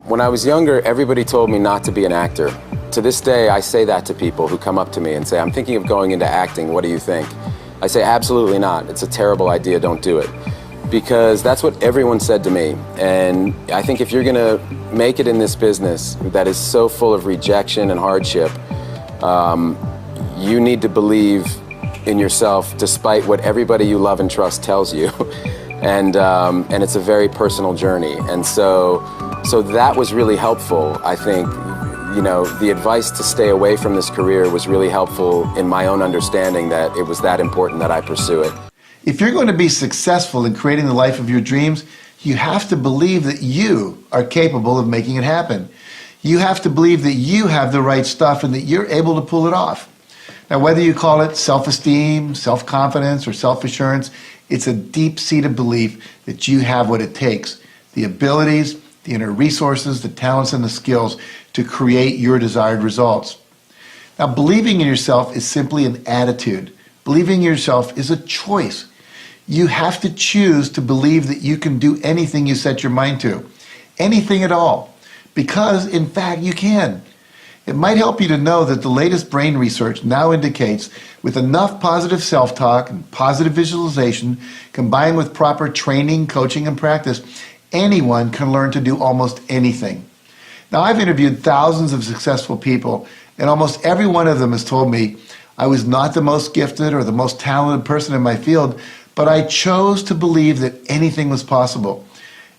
When I was younger, everybody told me not to be an actor. To this day, I say that to people who come up to me and say, I'm thinking of going into acting, what do you think? I say, absolutely not. It's a terrible idea, don't do it. Because that's what everyone said to me. And I think if you're gonna make it in this business that is so full of rejection and hardship, you need to believe in yourself despite what everybody you love and trust tells you. And it's a very personal journey. And so that was really helpful. I think, you know, the advice to stay away from this career was really helpful in my own understanding that it was that important that I pursue it. If you're going to be successful in creating the life of your dreams, you have to believe that you are capable of making it happen. You have to believe that you have the right stuff and that you're able to pull it off. Now, whether you call it self-esteem, self-confidence, or self-assurance, it's a deep-seated belief that you have what it takes, the abilities, the inner resources, the talents, and the skills to create your desired results. Now, believing in yourself is simply an attitude. Believing in yourself is a choice. You have to choose to believe that you can do anything you set your mind to, anything at all, because, in fact, you can. It might help you to know that the latest brain research now indicates with enough positive self-talk and positive visualization, combined with proper training, coaching, and practice, anyone can learn to do almost anything. Now, I've interviewed thousands of successful people, and almost every one of them has told me, I was not the most gifted or the most talented person in my field, but I chose to believe that anything was possible.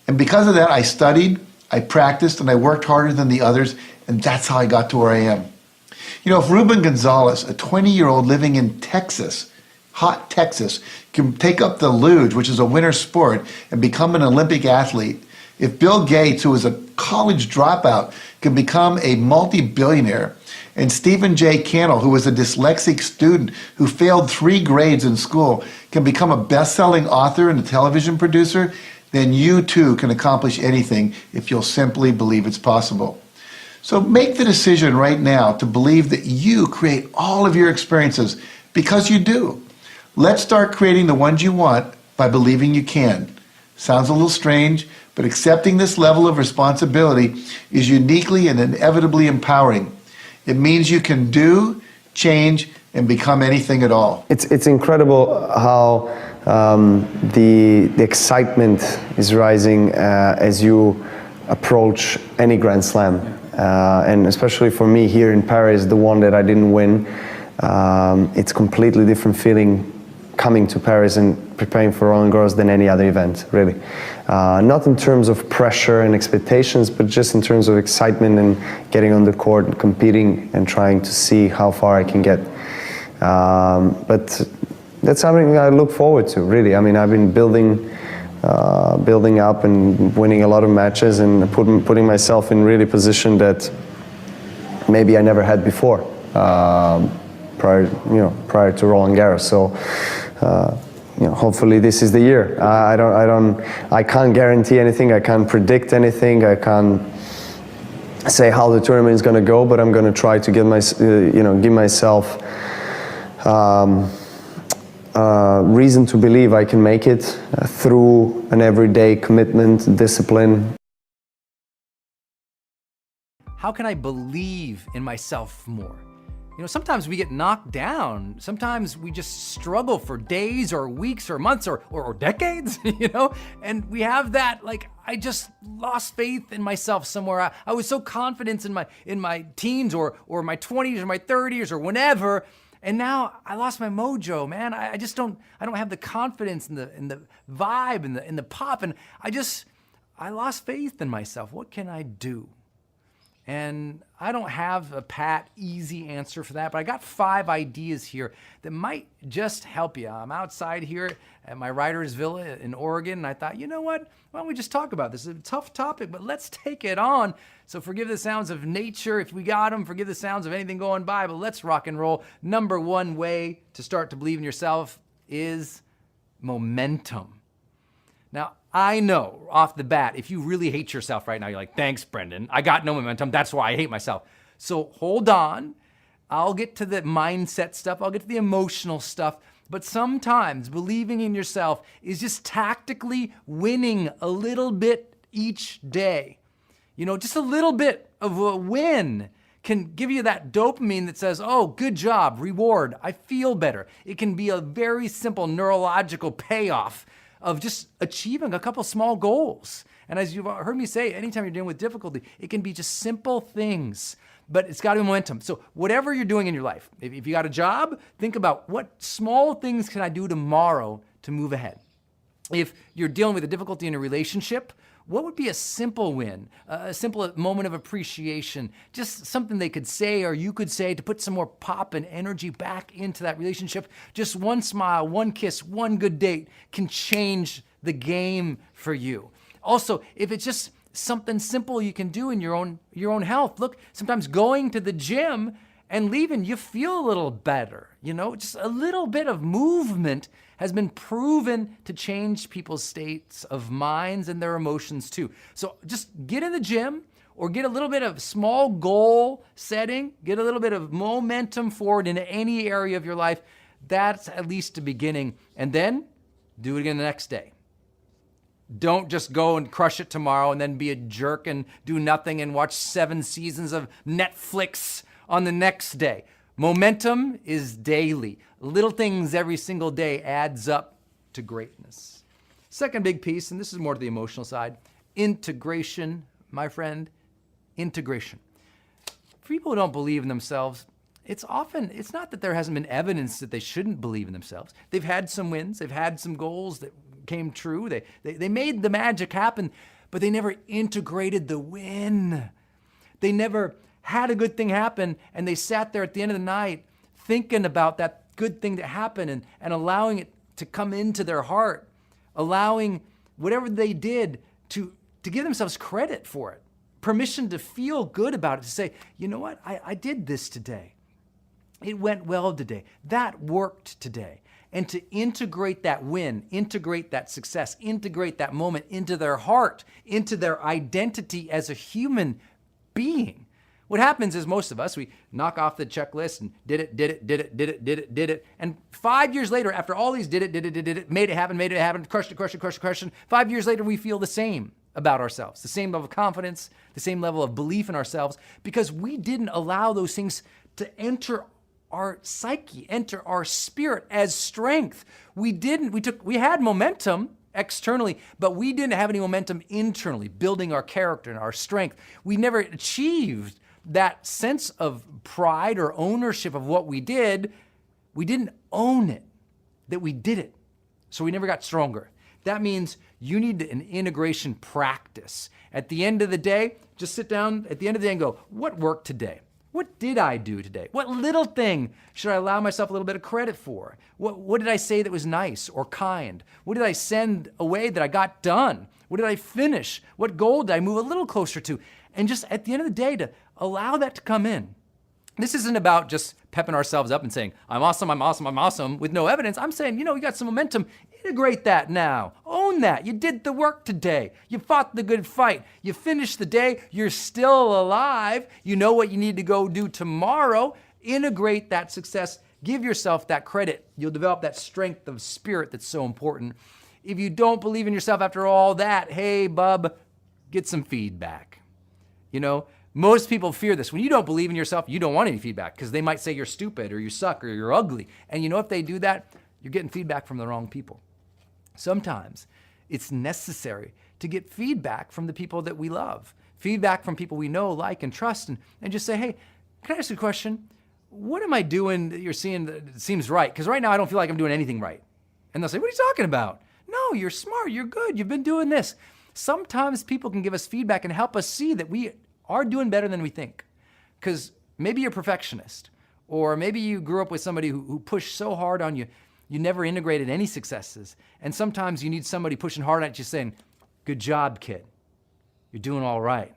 And because of that, I studied, I practiced, and I worked harder than the others, and that's how I got to where I am. You know, if Ruben Gonzalez, a 20-year-old living in Texas, hot Texas, can take up the luge, which is a winter sport, and become an Olympic athlete, if Bill Gates, who was a college dropout, can become a multi-billionaire, and Stephen J. Cannell, who was a dyslexic student who failed 3 grades in school, can become a best-selling author and a television producer, then you too can accomplish anything if you'll simply believe it's possible. So make the decision right now to believe that you create all of your experiences, because you do. Let's start creating the ones you want by believing you can. Sounds a little strange, but accepting this level of responsibility is uniquely and inevitably empowering. It means you can do, change, and become anything at all. It's incredible how the excitement is rising as you approach any Grand Slam. And especially for me here in Paris, the one that I didn't win, it's completely different feeling coming to Paris and preparing for Roland Garros than any other event, really. Not in terms of pressure and expectations, but just in terms of excitement and getting on the court and competing and trying to see how far I can get. But that's something I look forward to, really. I mean, I've been building up and winning a lot of matches and putting myself in really position that maybe I never had before, prior to Roland Garros. So, hopefully this is the year. I can't guarantee anything. I can't predict anything. I can't say how the tournament is going to go, but I'm going to try to give myself reason to believe I can make it through an everyday commitment, discipline. How can I believe in myself more? You know, sometimes we get knocked down. Sometimes we just struggle for days or weeks or months or decades, you know? And we have that, like, I just lost faith in myself somewhere. I was so confident in my teens or my 20s or my 30s or whenever. And now I lost my mojo, man. I don't have the confidence and the vibe and the pop. And I lost faith in myself. What can I do? And I don't have a pat, easy answer for that, but I got 5 ideas here that might just help you. I'm outside here at my writer's villa in Oregon, and I thought, you know what? Why don't we just talk about this? It's a tough topic, but let's take it on. So forgive the sounds of nature if we got them, forgive the sounds of anything going by, but let's rock and roll. Number 1 way to start to believe in yourself is momentum. Now, I know off the bat, if you really hate yourself right now, you're like, thanks, Brendan. I got no momentum. That's why I hate myself. So hold on. I'll get to the mindset stuff. I'll get to the emotional stuff. But sometimes believing in yourself is just tactically winning a little bit each day. Just a little bit of a win can give you that dopamine that says, oh, good job, reward, I feel better. It can be a very simple neurological payoff of just achieving a couple small goals. And as you've heard me say, anytime you're dealing with difficulty, it can be just simple things, but it's got to be momentum. So whatever you're doing in your life, if you got a job, think about what small things can I do tomorrow to move ahead. If you're dealing with a difficulty in a relationship, what would be a simple win, a simple moment of appreciation, just something they could say or you could say to put some more pop and energy back into that relationship? Just one smile, one kiss, one good date can change the game for you. Also, if it's just something simple you can do in your own health, look, sometimes going to the gym and leaving, you feel a little better. Just a little bit of movement has been proven to change people's states of minds and their emotions too. So just get in the gym or get a little bit of small goal setting, get a little bit of momentum forward in any area of your life. That's at least the beginning. And then do it again the next day. Don't just go and crush it tomorrow and then be a jerk and do nothing and watch 7 seasons of Netflix on the next day. Momentum is daily. Little things every single day adds up to greatness. Second big piece, and this is more to the emotional side, integration, my friend, integration. For people who don't believe in themselves, it's not that there hasn't been evidence that they shouldn't believe in themselves. They've had some wins, they've had some goals that came true, they made the magic happen, but they never integrated the win. They never had a good thing happen, and they sat there at the end of the night thinking about that good thing that happened and allowing it to come into their heart, allowing whatever they did to give themselves credit for it, permission to feel good about it, to say, you know what, I did this today. It went well today. That worked today. And to integrate that win, integrate that success, integrate that moment into their heart, into their identity as a human being. What happens is most of us, we knock off the checklist and did it. And 5 years later, after all these did it, made it happen, crushed it. 5 years later, we feel the same about ourselves, the same level of confidence, the same level of belief in ourselves, because we didn't allow those things to enter our psyche, enter our spirit as strength. We had momentum externally, but we didn't have any momentum internally, building our character and our strength. We never achieved that sense of pride or ownership of what we did. We didn't own it, that we did it. So we never got stronger. That means you need an integration practice. At the end of the day, just sit down at the end of the day and go, what worked today? What did I do today? What little thing should I allow myself a little bit of credit for? What did I say that was nice or kind? What did I send away that I got done? What did I finish? What goal did I move a little closer to? And just at the end of the day, to allow that to come in. This isn't about just pepping ourselves up and saying, I'm awesome, with no evidence. I'm saying, you got some momentum. Integrate that now. Own that. You did the work today. You fought the good fight. You finished the day. You're still alive. You know what you need to go do tomorrow. Integrate that success. Give yourself that credit. You'll develop that strength of spirit that's so important. If you don't believe in yourself after all that, hey, bub, get some feedback. Most people fear this. When you don't believe in yourself, you don't want any feedback because they might say you're stupid or you suck or you're ugly. And if they do that, you're getting feedback from the wrong people. Sometimes it's necessary to get feedback from the people that we love, feedback from people we know, like, and trust, and just say, hey, can I ask you a question? What am I doing that you're seeing that seems right? Because right now I don't feel like I'm doing anything right. And they'll say, what are you talking about? No, you're smart, you're good, you've been doing this. Sometimes people can give us feedback and help us see that we are doing better than we think. Because maybe you're a perfectionist, or maybe you grew up with somebody who pushed so hard on you, you never integrated any successes. And sometimes you need somebody pushing hard at you saying, good job, kid. You're doing all right.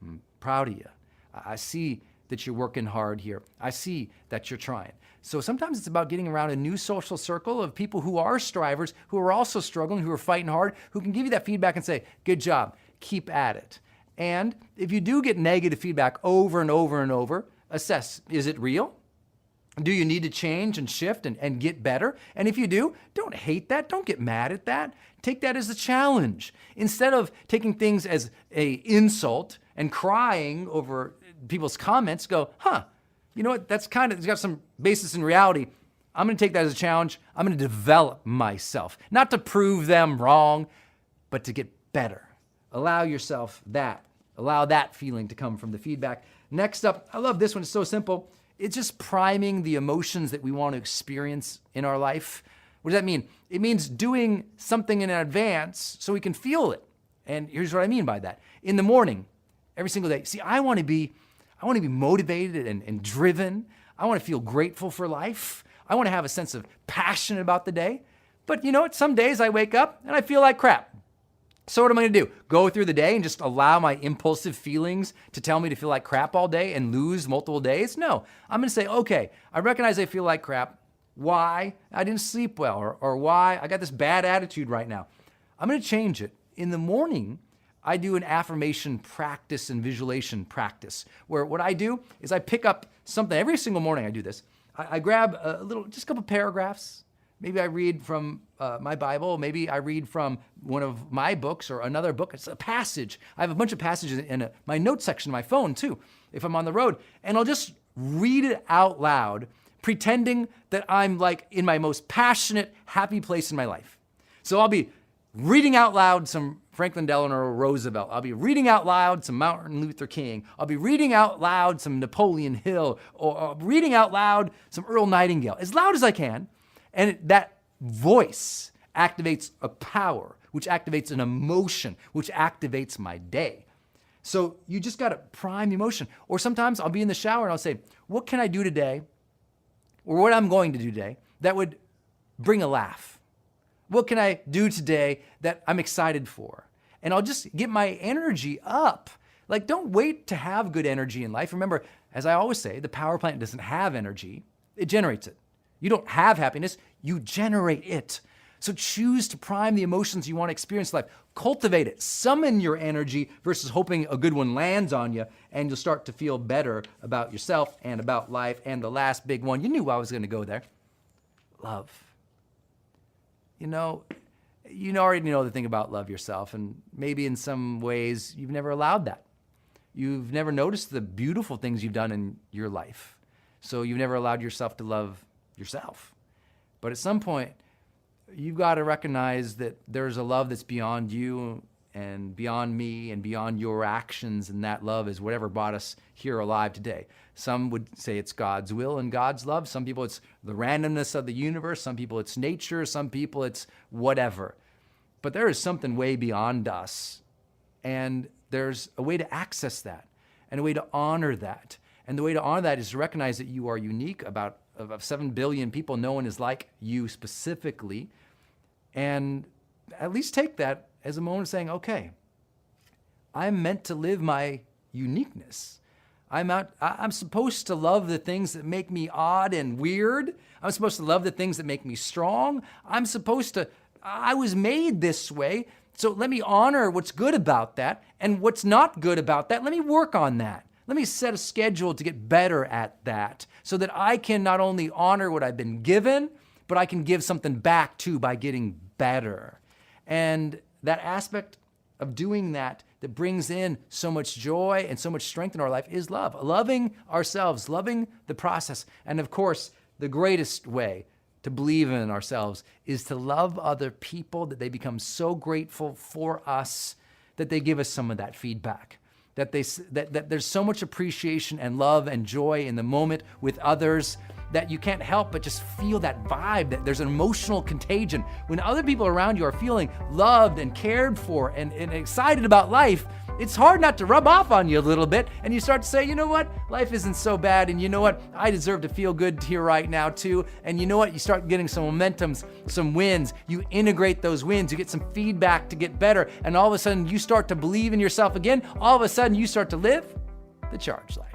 I'm proud of you. I see that you're working hard here. I see that you're trying. So sometimes it's about getting around a new social circle of people who are strivers, who are also struggling, who are fighting hard, who can give you that feedback and say, good job, keep at it. And if you do get negative feedback over and over and over, assess, is it real? Do you need to change and shift and get better? And if you do, don't hate that. Don't get mad at that. Take that as a challenge. Instead of taking things as an insult and crying over people's comments, go, you know what, it's got some basis in reality. I'm gonna take that as a challenge. I'm gonna develop myself, not to prove them wrong, but to get better. Allow that feeling to come from the feedback. Next up, I love this one, it's so simple. It's just priming the emotions that we want to experience in our life. What does that mean? It means doing something in advance so we can feel it. And here's what I mean by that. In the morning, every single day, see, I want to be motivated and driven. I want to feel grateful for life. I want to have a sense of passion about the day. But you know what? Some days I wake up and I feel like crap. So what am I gonna do? Go through the day and just allow my impulsive feelings to tell me to feel like crap all day and lose multiple days? No, I'm gonna say, okay, I recognize I feel like crap. Why? I didn't sleep well, or why I got this bad attitude right now. I'm gonna change it. In the morning, I do an affirmation practice and visualization practice, where what I do is I pick up something. Every single morning I do this. I grab just a couple paragraphs. Maybe I read from my Bible. Maybe I read from one of my books or another book. It's a passage. I have a bunch of passages in my notes section of my phone too, if I'm on the road. And I'll just read it out loud, pretending that I'm like in my most passionate, happy place in my life. So I'll be reading out loud some Franklin Delano Roosevelt. I'll be reading out loud some Martin Luther King. I'll be reading out loud some Napoleon Hill, or reading out loud some Earl Nightingale, as loud as I can. And that voice activates a power, which activates an emotion, which activates my day. So you just got to prime the emotion. Or sometimes I'll be in the shower and I'll say, what can I do today, or what I'm going to do today that would bring a laugh? What can I do today that I'm excited for? And I'll just get my energy up. Like, don't wait to have good energy in life. Remember, as I always say, the power plant doesn't have energy, it generates it. You don't have happiness, you generate it. So choose to prime the emotions you want to experience in life. Cultivate it, summon your energy versus hoping a good one lands on you, and you'll start to feel better about yourself and about life. And the last big one, you knew I was going to go there. Love. You already know the thing about love yourself, and maybe in some ways you've never allowed that. You've never noticed the beautiful things you've done in your life. So you've never allowed yourself to love yourself. But at some point, you've got to recognize that there's a love that's beyond you and beyond me and beyond your actions, and that love is whatever brought us here alive today. Some would say it's God's will and God's love. Some people it's the randomness of the universe. Some people it's nature. Some people it's whatever. But there is something way beyond us, and there's a way to access that and a way to honor that. And the way to honor that is to recognize that you are unique. About of 7 billion people, no one is like you specifically. And at least take that as a moment of saying, okay, I'm meant to live my uniqueness. I'm supposed to love the things that make me odd and weird. I'm supposed to love the things that make me strong. I was made this way, so let me honor what's good about that, and what's not good about that, let me work on that. Let me set a schedule to get better at that, so that I can not only honor what I've been given, but I can give something back too by getting better. And that aspect of doing that brings in so much joy and so much strength in our life is love. Loving ourselves, loving the process. And of course, the greatest way to believe in ourselves is to love other people, that they become so grateful for us that they give us some of that feedback. That there's so much appreciation and love and joy in the moment with others that you can't help but just feel that vibe, that there's an emotional contagion. When other people around you are feeling loved and cared for and excited about life, it's hard not to rub off on you a little bit, and you start to say, you know what, life isn't so bad, and you know what, I deserve to feel good here right now too, and you know what, you start getting some momentums, some wins, you integrate those wins, you get some feedback to get better, and all of a sudden you start to believe in yourself again, all of a sudden you start to live the charged life.